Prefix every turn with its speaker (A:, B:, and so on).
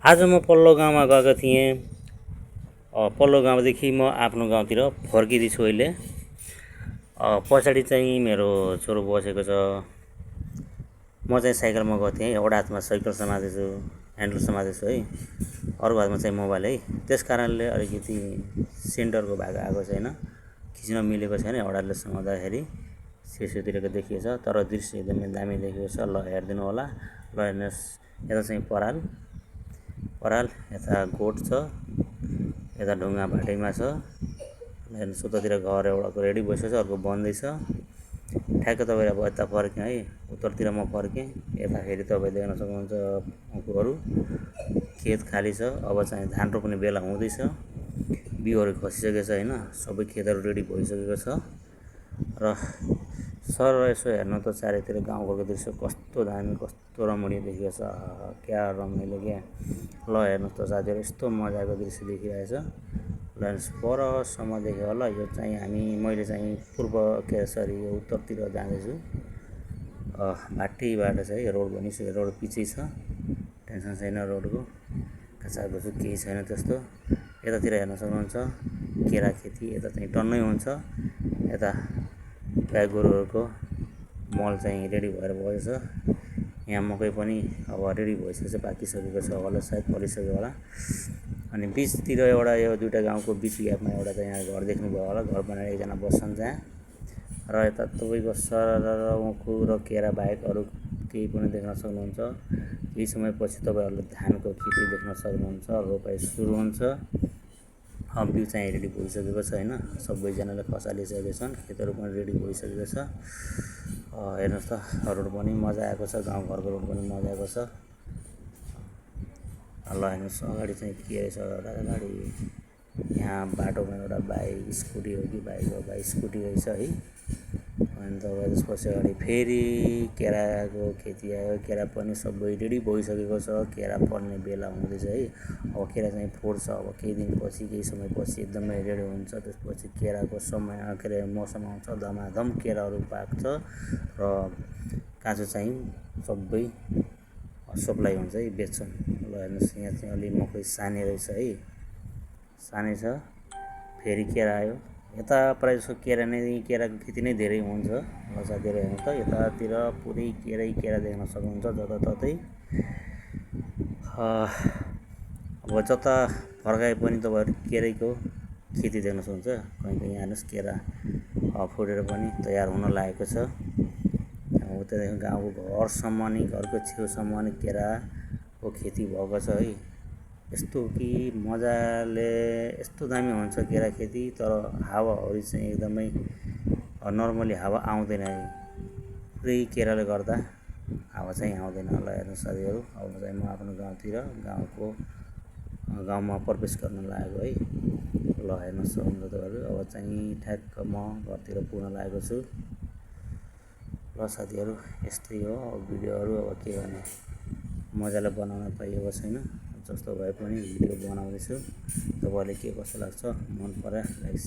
A: आज म पल्लो गाउँमा गएको थिएँ। पल्लो गाउँदेखि म आफ्नो गाउँतिर फर्किँदैछु अहिले। पछाडि चाहिँ मेरो छोरो बसेको छ। म चाहिँ साइकलमा गएको थिएँ। एउटा हातमा साइकल समातेछु, ह्यान्डल समातेछु है, अर्को हातमा चाहिँ मोबाइल है। त्यस कारणले अलिकति सेन्टरको भाग आएको छैन, खिच्न मिलेको छैन। एउटाले समाउँदाखेरि सिसोतिरको देखिएछ, तर दृश्य एकदमै दामी देखिएको छ। ल हेरिदिनु होला। ल हेर्नुहोस्, यता चाहिँ पराल, यता गोठ छ, यता ढुङ्गा भाटैमा छ। हेर्नुहोस्, उतातिर घर एउटाको रेडी भइसकेको छ, अर्को बन्दैछ। ठ्याक्क तपाईँ अब यता फर्केँ है, उत्तरतिर म फर्केँ। यता फेरि तपाईँ देख्न सक्नुहुन्छ अङ्कुरहरू, खेत खाली छ। अब चाहिँ धान रोप्ने बेला हुँदैछ। बिउहरू खसिसकेको छ होइन, सबै खेतहरू रेडी भइसकेको छ। र सर यसो हेर्नु त चारैतिर गाउँघरको दृश्य कस्तो दामी, कस्तो रमणीय देखिएको छ। क्या रमाइलो क्या। ल हेर्नुहोस् त साथीहरू, यस्तो मजाको दृश्य देखिरहेछ। ल हेर्नुहोस्, परसम्म देख्यो होला। यो चाहिँ मैले चाहिँ यो उत्तरतिर जाँदैछु। भाटीबाट चाहिँ रोड बनिसक्यो, रोड पिछै छ, टेन्सन छैन रोडको। काचाकुचु केही छैन त्यस्तो। यतातिर हेर्न सक्नुहुन्छ केरा खेती, यता चाहिँ टन्नै हुन्छ। यता गाई गोरुहरूको मल चाहिँ रेडी भएर बसेछ। यहाँ मकै पनि अब रेडी भइसकेको छ, पाकिसकेको छ होला, सायद फलिसक्यो होला। अनि बिचतिर एउटा यो दुईवटा गाउँको बिच ग्यापमा एउटा चाहिँ यहाँ घर देख्नुभयो होला। घर बनाएर एकजना बस्छन् त्यहाँ। र यता तपाईँको सरर उखु र केरा बाहेक अरू केही पनि देख्न सक्नुहुन्छ। केही समयपछि तपाईँहरूले धानको खेती देख्न सक्नुहुन्छ। रोपाइ सुरु हुन्छ। बिउ चाहिँ रेडी भइसकेको छ होइन, सबैजनाले खसालिसकेका छन्। खेतहरू पनि रेडी भइसकेको छ। हेर्नुहोस् त, रोड पनि मजा आएको छ, गाउँघरको रोड पनि मजा आएको छ। ल हेर्नुहोस्, अगाडि चाहिँ के रहेछ, एउटा गाडी यहाँ बाटोमा एउटा बाइक स्कुटी हो कि बाइक हो, बाइक स्कुटी रहेछ है। अनि तपाईँ त्यसपछि अगाडि फेरि केराको खेती आयो। केरा पनि सबै रेडी भइसकेको छ। केरा फल्ने बेला हुँदैछ है। अब केरा चाहिँ फोड्छ। अब केही दिनपछि, केही समयपछि एकदमै रेडी हुन्छ। त्यसपछि केराको समय मौसम आउँछ, धमाधम केराहरू पाक्छ र काँचो चाहिँ सबै सप्लाई हुन्छ है, बेच्छन्। ल हेर्नुहोस्, यहाँ चाहिँ अलि मकै साने रहेछ है, सानै छ। फेरि केरा आयो। यता प्रायः जसो केराको खेती नै धेरै हुन्छ। ल साथीहरू हेर्नुहोस् त, यतातिर पुरै केरा देख्न सक्नुहुन्छ जताततै। अब जता फर्काए पनि तपाईँहरू केरैको खेती देख्न सक्नुहुन्छ। कहीँ कहीँ हेर्नुहोस्, केरा फुटेर पनि तयार हुन लागेको छ। त्यहाँदेखि गाउँको घरसम्म नि, घरको छेउसम्म नि केराको खेती भएको छ है। यस्तो कि मजाले यस्तो दामी हुन्छ केरा खेती। तर हावाहरू चाहिँ एकदमै नर्मली हावा आउँदैन है, पुरै केराले गर्दा हावा चाहिँ आउँदैन। ल हेर्नुहोस् साथीहरू, अब चाहिँ म आफ्नो गाउँमा प्रवेश गर्न लागेको है। ल हेर्नुहोस् तपाईँहरू, अब चाहिँ ठ्याक्क म घरतिर पुग्न लागेको छु। ल साथीहरू, यस्तै हो भिडियोहरू। अब के गर्ने, मजाले बनाउन पाइएको छैन। जस्तो भए पनि भिडियो बनाउँदैछु। तपाईँलाई के कस्तो लाग्छ, मन परायो लाइक